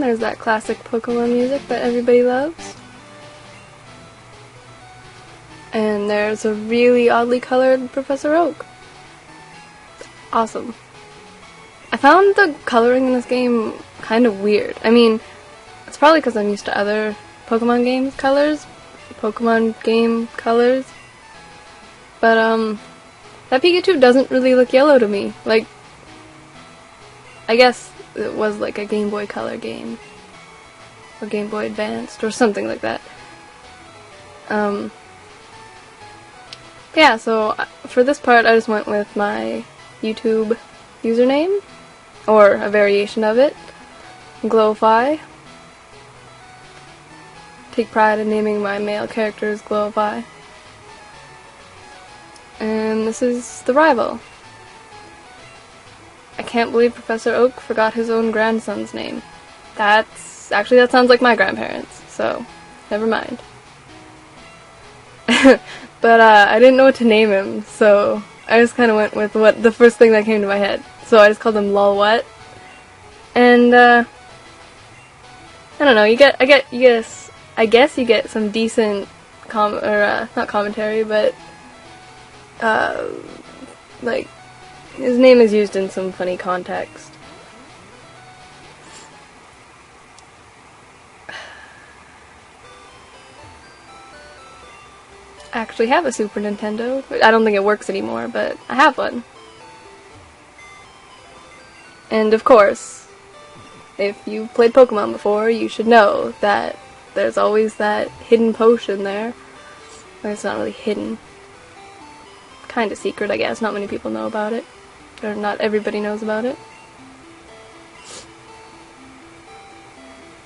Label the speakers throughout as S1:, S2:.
S1: There's that classic Pokemon music that everybody loves. And there's a really oddly colored Professor Oak. Awesome. I found the coloring in this game kind of weird. I mean, it's probably because I'm used to other Pokemon game colors. But, that Pikachu doesn't really look yellow to me. Like, I guess it was like a Game Boy Color game. Or Game Boy Advanced, or something like that. Yeah, so for this part I just went with my YouTube username, or a variation of it, Glowify. Take pride in naming my male characters Glowify. And this is the rival. I can't believe Professor Oak forgot his own grandson's name. That sounds like my grandparents, so never mind. But I didn't know what to name him, so I just kind of went with the first thing that came to my head. So I just called him Lol What. And I don't know. I guess you get some decent not commentary, but like his name is used in some funny context. I actually have a Super Nintendo. I don't think it works anymore, but I have one. And of course, if you've played Pokemon before, you should know that there's always that hidden potion there. Well, it's not really hidden. Kinda secret, I guess. Not many people know about it. Or not everybody knows about it.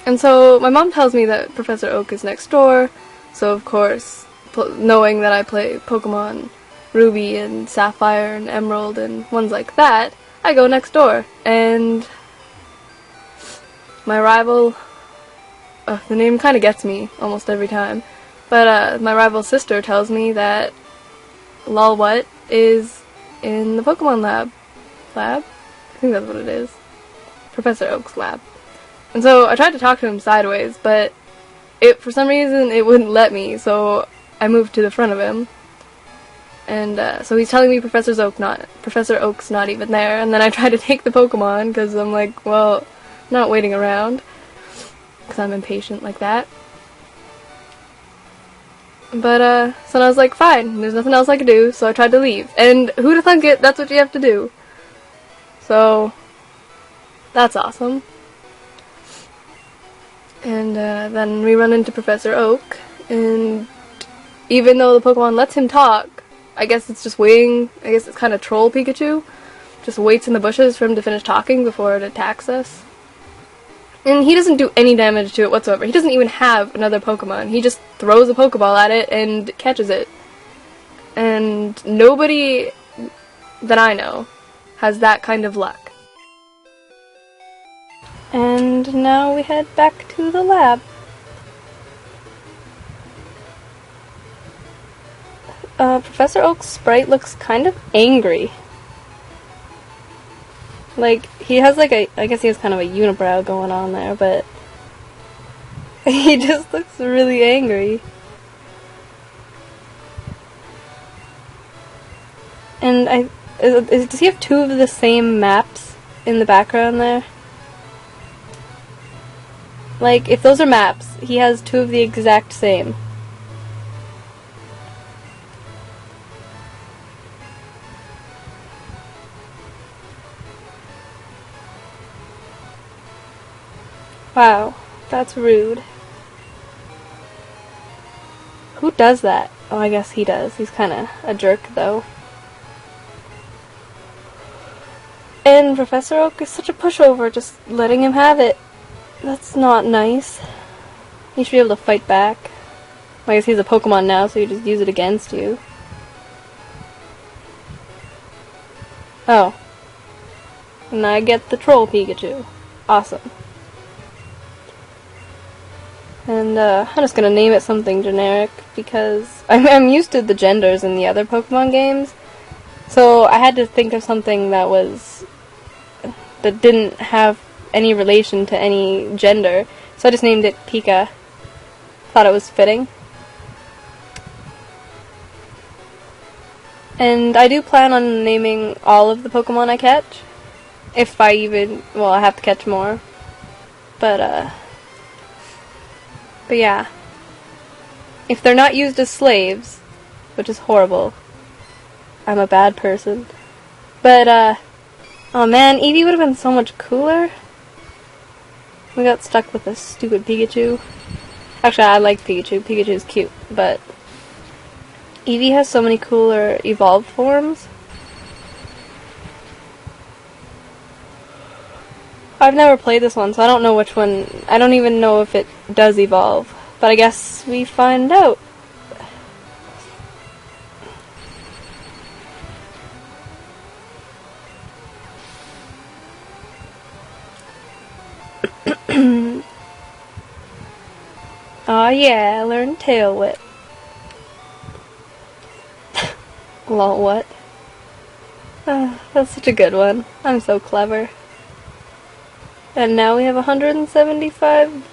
S1: And so, my mom tells me that Professor Oak is next door, so of course, knowing that I play Pokemon Ruby and Sapphire and Emerald and ones like that, I go next door. And my rival, the name kind of gets me almost every time, but my rival's sister tells me that Lol What is in the Pokemon lab. I think that's what it is. Professor Oak's lab. And so I tried to talk to him sideways, but for some reason it wouldn't let me, so I moved to the front of him. And so he's telling me Professor Oak's not even there, and then I try to take the Pokemon, because I'm like, well, I'm not waiting around, because I'm impatient like that. But, so I was like, fine, there's nothing else I could do, so I tried to leave. And who'd have thunk it, that's what you have to do. So, that's awesome. And, then we run into Professor Oak, and even though the Pokemon lets him talk, I guess it's just waiting, I guess it's kind of troll Pikachu, just waits in the bushes for him to finish talking before it attacks us. And he doesn't do any damage to it whatsoever. He doesn't even have another Pokemon. He just throws a Pokeball at it and catches it. And nobody that I know has that kind of luck. And now we head back to the lab. Professor Oak's sprite looks kind of angry. Like, he has I guess he has kind of a unibrow going on there, but he just looks really angry. And does he have two of the same maps in the background there? Like, if those are maps, he has two of the exact same. Wow, that's rude. Who does that? Oh, I guess he does. He's kinda a jerk, though. And Professor Oak is such a pushover, just letting him have it. That's not nice. He should be able to fight back. I guess he's a Pokemon now, so you just use it against you. Oh. And I get the troll Pikachu. Awesome. And I'm just gonna name it something generic, because I'm used to the genders in the other Pokemon games, so I had to think of something that didn't have any relation to any gender, so I just named it Pika. Thought it was fitting. And I do plan on naming all of the Pokemon I catch. If I even... well, I have to catch more. But yeah. If they're not used as slaves, which is horrible, I'm a bad person. But, oh man, Eevee would have been so much cooler. We got stuck with this stupid Pikachu. Actually, I like Pikachu. Pikachu's cute, but Eevee has so many cooler evolved forms. I've never played this one, so I don't know which one. I don't even know if it does evolve. But I guess we find out. Aw yeah, I learned Tail Whip. Lol, what? That's such a good one. I'm so clever. And now we have $175.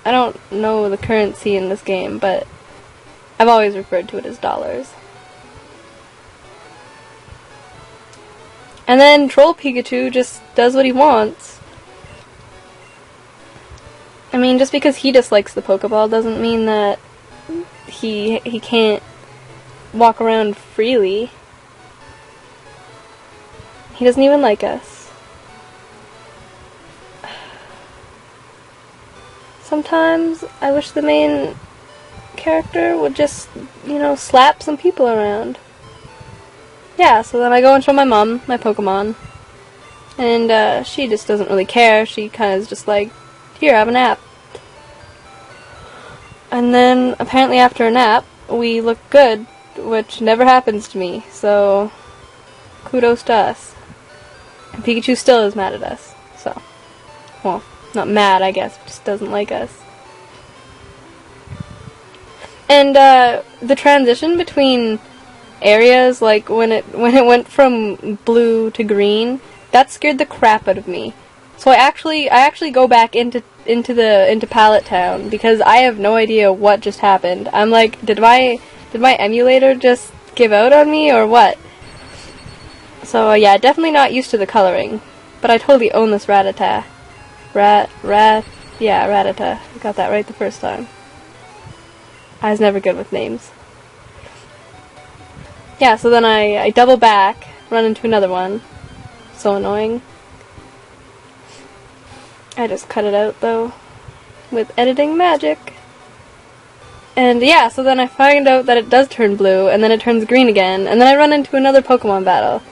S1: I don't know the currency in this game, but I've always referred to it as dollars. And then Troll Pikachu just does what he wants. I mean, just because he dislikes the Pokeball doesn't mean that he can't walk around freely. He doesn't even like us. Sometimes I wish the main character would just, slap some people around. Yeah, so then I go and show my mom my Pokemon. And she just doesn't really care. She kind of is just like, here, have a nap. And then, apparently after a nap, we look good, which never happens to me, so kudos to us. And Pikachu still is mad at us, so. Well, not mad, I guess, just doesn't like us. And, the transition between areas, like when it went from blue to green, that scared the crap out of me. So I actually go back into Pallet Town because I have no idea what just happened. I'm like, did my emulator just give out on me or what? So yeah, definitely not used to the coloring, but I totally own this Rattata. Rattata. I got that right the first time. I was never good with names. Yeah, so then I double back, run into another one. So annoying. I just cut it out, though, with editing magic. And yeah, so then I find out that it does turn blue, and then it turns green again, and then I run into another Pokemon battle.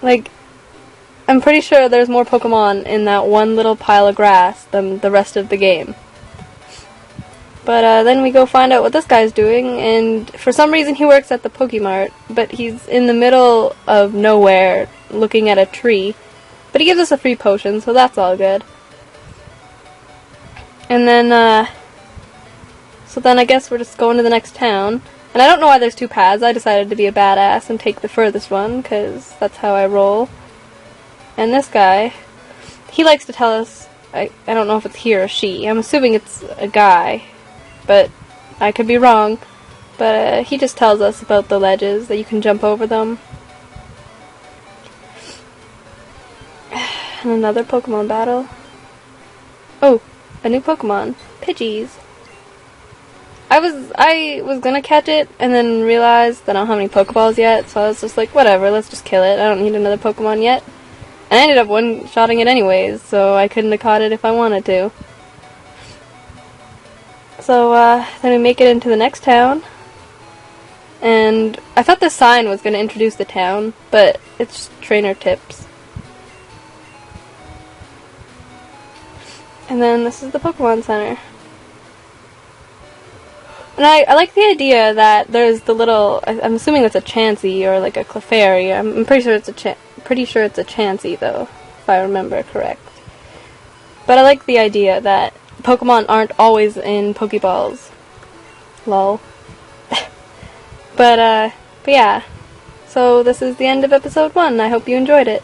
S1: Like, I'm pretty sure there's more Pokemon in that one little pile of grass than the rest of the game. But then we go find out what this guy's doing, and for some reason he works at the Pokemart, but he's in the middle of nowhere looking at a tree. But he gives us a free potion, so that's all good. And then, so then I guess we're just going to the next town. And I don't know why there's two paths. I decided to be a badass and take the furthest one, because that's how I roll. And this guy, he likes to tell us, I don't know if it's he or she. I'm assuming it's a guy, but I could be wrong. But he just tells us about the ledges, that you can jump over them. And another Pokemon battle. Oh, a new Pokemon. Pidgeys. I was gonna catch it, and then realized that I don't have any Pokeballs yet, so I was just like, whatever, let's just kill it. I don't need another Pokemon yet. And I ended up one-shotting it anyways, so I couldn't have caught it if I wanted to. So, then we make it into the next town. And I thought the sign was gonna introduce the town, but it's just trainer tips. And then this is the Pokemon Center. And I like the idea that there's the little, I'm assuming that's a Chansey or like a Clefairy. I'm pretty sure it's a Chansey though, if I remember correct. But I like the idea that Pokemon aren't always in Pokeballs. Lol. But yeah. So this is the end of episode 1. I hope you enjoyed it.